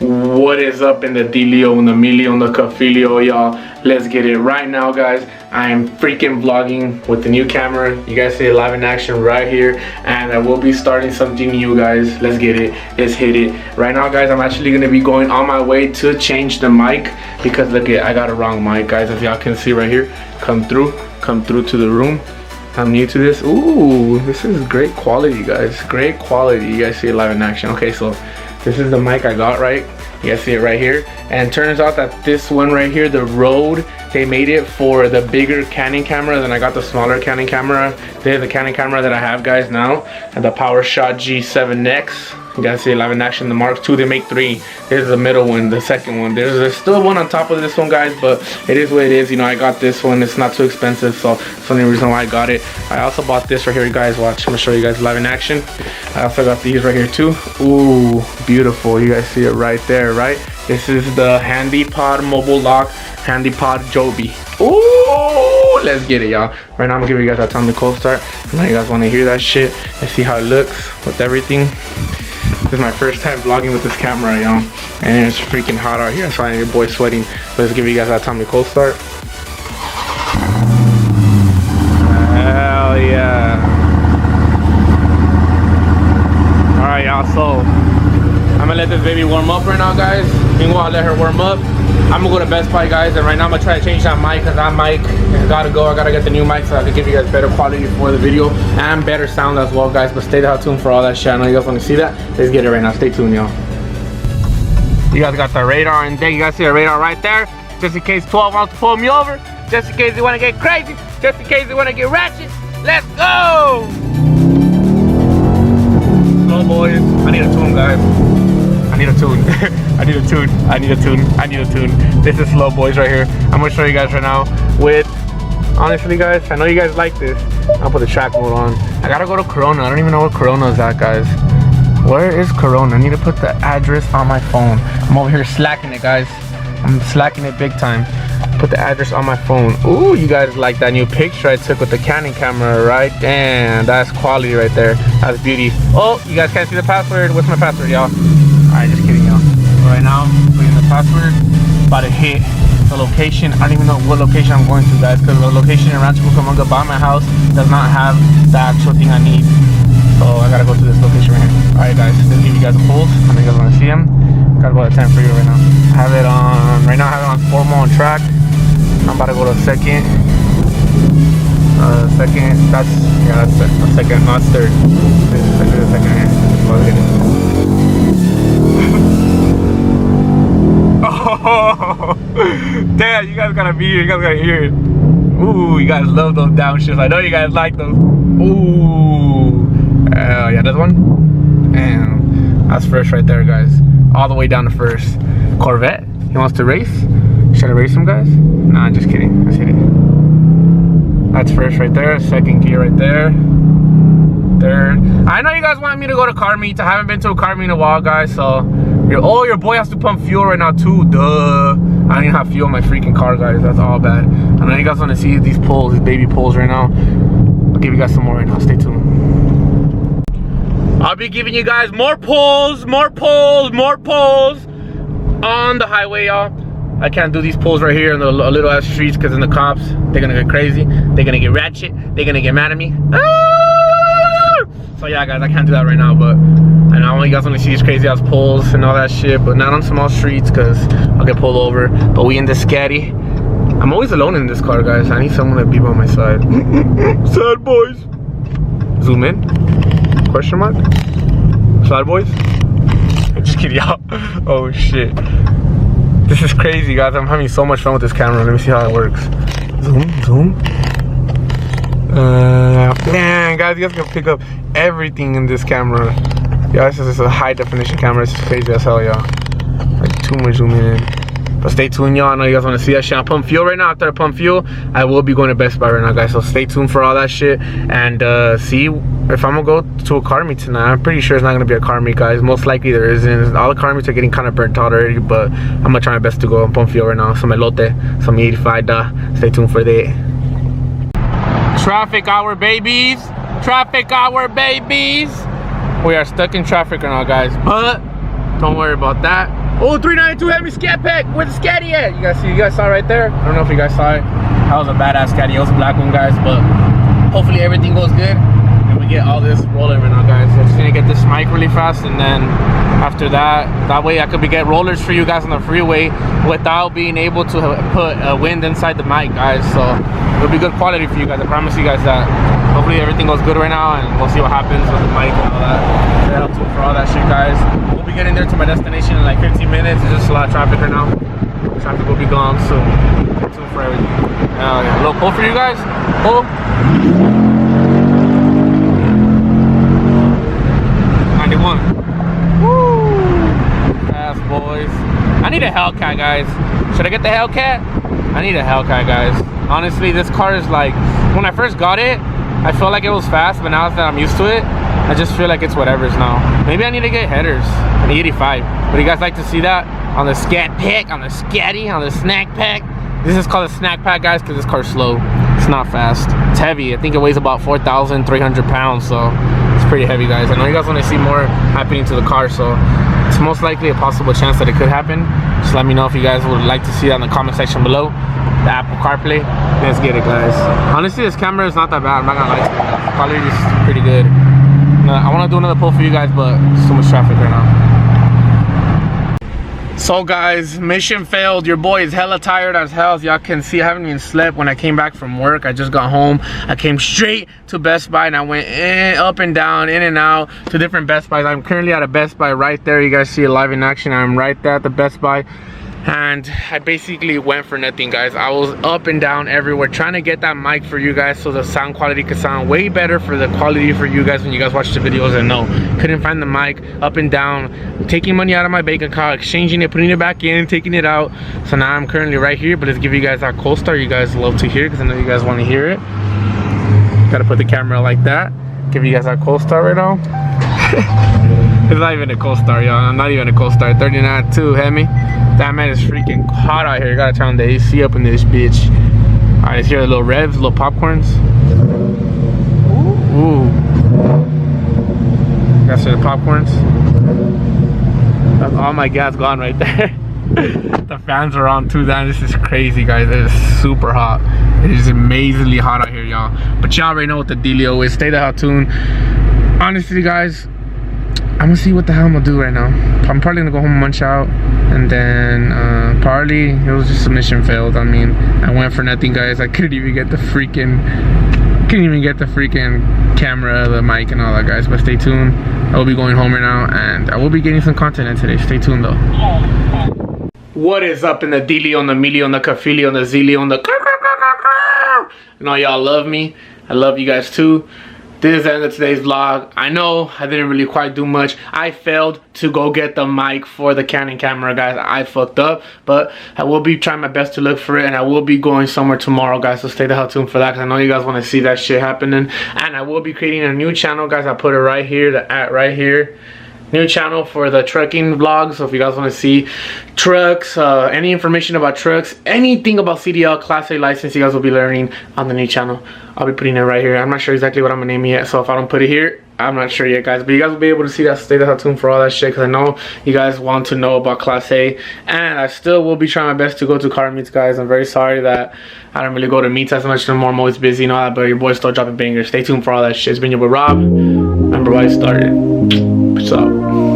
What is up in the Delio and the Milio and the Cafilio, y'all? Let's get it right now, guys. I am freaking vlogging with the new camera. You guys see it live in action right here, and I will be starting something new, guys. Let's get it. Let's hit it. Right now, guys, I'm actually gonna be going on my way to change the mic because look at, I got a wrong mic, guys. As y'all can see right here, come through to the room. I'm new to this. Ooh, this is great quality, guys. Great quality. You guys see it live in action. Okay, so this is the mic I got, right? You guys see it right here. And turns out that this one right here, the Rode, they made it for the bigger Canon camera than I got the smaller Canon camera. They have the Canon camera that I have, guys, now. And the PowerShot G7X. You guys see it live in action. The Mark II, they make 3. There's the middle one, the second one. There's still one on top of this one, guys, but it is what it is. You know, I got this one. It's not too expensive, so that's the only reason why I got it. I also bought this right here, guys. Watch, I'm gonna show you guys live in action. I also got these right here too. Ooh, beautiful. You guys see it right there, right? This is the HandyPod Mobile Lock HandyPod Joby. Ooh, let's get it, y'all. Right now I'm gonna give you guys a Atomic Cold Start. I know you guys want to hear that shit. Let's see how it looks with everything. This is my first time vlogging with this camera, y'all, and it's freaking hot out here. That's why your boy's sweating. Let's give you guys that Atomic Cold Start. Hell yeah! All right, y'all. So I'm gonna let this baby warm up right now, guys. Meanwhile, I'll let her warm up. I'm gonna go to Best Buy, guys, and right now I'm gonna try to change that mic because that mic gotta go. I gotta get the new mic so I can give you guys better quality for the video and better sound as well, guys. But stay tuned for all that shit. I know you guys want to see that. Let's get it right now. Stay tuned, y'all. You guys got the radar in there. You guys see the radar right there, just in case 12 wants to pull me over, just in case you want to get crazy, just in case you want to get ratchet. Let's go. Slow boys. I need a tune, guys. I need a tune. I need a tune. I need a tune. I need a tune. This is Slow Boys right here. I'm gonna show you guys right now with, honestly, guys, I know you guys like this. I'll put the track mode on. I gotta go to Corona. I don't even know where Corona is at, guys. Where is Corona? I need to put the address on my phone. I'm over here slacking it, guys. I'm slacking it big time. Put the address on my phone. Ooh, you guys like that new picture I took with the Canon camera, right? Damn, that's quality right there. That's beauty. Oh, you guys can't see the password. What's my password, y'all? Alright, just kidding, y'all. Right now, putting the password, about to hit the location. I don't even know what location I'm going to, guys, because the location in Rancho Cucamonga by my house does not have the actual thing I need. So I gotta go to this location right here. Alright, guys, let's give you guys a pulse. I know you guys want to see them. Got about a 10 for you right now. I have it on, right now I have it on formal on track. I'm about to go to second. Second, that's, yeah, that's a second, not third. Second here. Oh, damn, you guys gotta be here, you guys gotta hear it. Ooh, you guys love those downshifts. I know you guys like those. Ooh, yeah, this one. Damn, that's first right there, guys. All the way down to first. Corvette, he wants to race. Should I race him, guys? Nah, just kidding. Let's hit it. That's first right there. Second gear right there. Third. I know you guys want me to go to car meets. I haven't been to a car meet in a while, guys. So, your boy has to pump fuel right now too. Duh. I don't even have fuel in my freaking car, guys. That's all bad. I know you guys want to see these pulls, these baby pulls right now. I'll give you guys some more right now. Stay tuned. I'll be giving you guys more pulls, more pulls, more pulls on the highway, y'all. I can't do these pulls right here in the little ass streets because in the cops, they're gonna get crazy. They're gonna get ratchet. They're gonna get mad at me. Ah! So yeah, guys, I can't do that right now, but I know you guys want to see these crazy ass pulls and all that shit, but not on small streets because I'll get pulled over. But we in the Scatty. I'm always alone in this car, guys. I need someone to be by my side. Sad boys. Zoom in. Question mark. Sad boys. Just kidding, y'all. Oh shit. This is crazy, guys. I'm having so much fun with this camera. Let me see how it works. Zoom. Man, guys, you guys can pick up everything in this camera. Yeah, this is a high definition camera. It's crazy as hell, y'all. Like too much zooming in. But stay tuned, y'all. I know you guys want to see that shit. I pump fuel right now. After I pump fuel, I will be going to Best Buy right now, guys. So stay tuned for all that shit and see if I'm gonna go to a car meet tonight. I'm pretty sure it's not gonna be a car meet, guys. Most likely there isn't. All the car meets are getting kind of burnt out already, but I'm gonna try my best to go and pump fuel right now. Some elote, some 85 da. Stay tuned for that. Traffic hour, babies. Traffic hour, babies. We are stuck in traffic right now, guys, but don't worry about that. Oh, 392 Heavy Scat Pack. Where's the Scatty at? You guys saw it right there? I don't know if you guys saw it. That was a badass Scatty. It was a black one, guys, but hopefully everything goes good and we get all this rolling right now, guys. I'm just gonna get this mic really fast, and then after that way I could get rollers for you guys on the freeway without being able to put wind inside the mic, guys. So it'll be good quality for you guys. I promise you guys that. Hopefully everything goes good right now, and we'll see what happens with the mic and all that. Shout out to for all that shit, guys. We'll be getting there to my destination in like 15 minutes. There's just a lot of traffic right now. Traffic will be gone soon. Stay tuned for everything. Hell yeah. A little pull for you guys. Pull. 91. Woo! Fast boys. I need a HELLCAT, guys. Should I get the HELLCAT? I need a HELLCAT, guys. Honestly, this car is like, when I first got it, I felt like it was fast, but now that I'm used to it, I just feel like it's whatever's now. Maybe I need to get headers, an 85. Would you guys like to see that on the Scat Pack, on the Scatty, on the Snack Pack? This is called a Snack Pack, guys, because this car's slow. It's not fast. It's heavy. I think it weighs about 4,300 pounds, so it's pretty heavy, guys. I know you guys want to see more happening to the car, so it's most likely a possible chance that it could happen. Just let me know if you guys would like to see that in the comment section below. The Apple CarPlay. Let's get it, guys. Honestly, this camera is not that bad. I'm not gonna lie to you. The quality is pretty good. I want to do another pull for you guys, but there's so much traffic right now. So guys, mission failed. Your boy is hella tired as hell. As y'all can see, I haven't even slept. When I came back from work, I just got home. I came straight to Best Buy and I went up and down, in and out to different Best Buys. I'm currently at a Best Buy right there. You guys see it live in action. I'm right there at the Best Buy. And I basically went for nothing, guys. I was up and down everywhere trying to get that mic for you guys so the sound quality could sound way better for the quality for you guys when you guys watch the videos. And no, couldn't find the mic. Up and down, taking money out of my bank account, exchanging it, putting it back in, taking it out. So now I'm currently right here, but let's give you guys that co-star you guys love to hear, because I know you guys want to hear it. Gotta put the camera like that. Give you guys that co-star right now. It's not even a co-star, y'all. I'm not even a co-star. 39.2, hear me? That man is freaking hot out here. Gotta turn the AC up in this bitch. Alright, let's hear the little revs, little popcorns. Ooh. That's the popcorns. That's all my gas gone right there. The fans are on too. This is crazy, guys. It is super hot. It is amazingly hot out here, y'all. But y'all already know what the dealio is. Stay the hell tuned. Honestly, guys, I'm gonna see what the hell I'm gonna do right now. I'm probably gonna go home and munch out, and then probably it was just a mission failed. I mean, I went for nothing, guys. I couldn't even get the freaking camera, the mic, and all that, guys. But stay tuned. I will be going home right now, and I will be getting some content in today. Stay tuned though. What is up in the dealie, on the mealie, on the kafili, on the zili, on the I know y'all love me. I love you guys too. This is the end of today's vlog. I know I didn't really quite do much. I failed to go get the mic for the Canon camera, guys. I fucked up, but I will be trying my best to look for it, and I will be going somewhere tomorrow, guys. So stay the hell tuned for that, because I know you guys want to see that shit happening. And I will be creating a new channel, guys. I put it right here, the @ right here. New channel for the trucking vlogs. So if you guys want to see trucks, any information about trucks, anything about CDL Class A license, you guys will be learning on the new channel. I'll be putting it right here. I'm not sure exactly what I'm gonna name it yet, so if I don't put it here, I'm not sure yet, guys. But you guys will be able to see that. Stay the hell tuned for all that shit, because I know you guys want to know about Class A, and I still will be trying my best to go to car meets, guys. I'm very sorry that I don't really go to meets as much anymore. I'm always busy and all that, but your boy's still dropping bangers. Stay tuned for all that shit. It's been your boy Rob. Remember why I started. Peace out.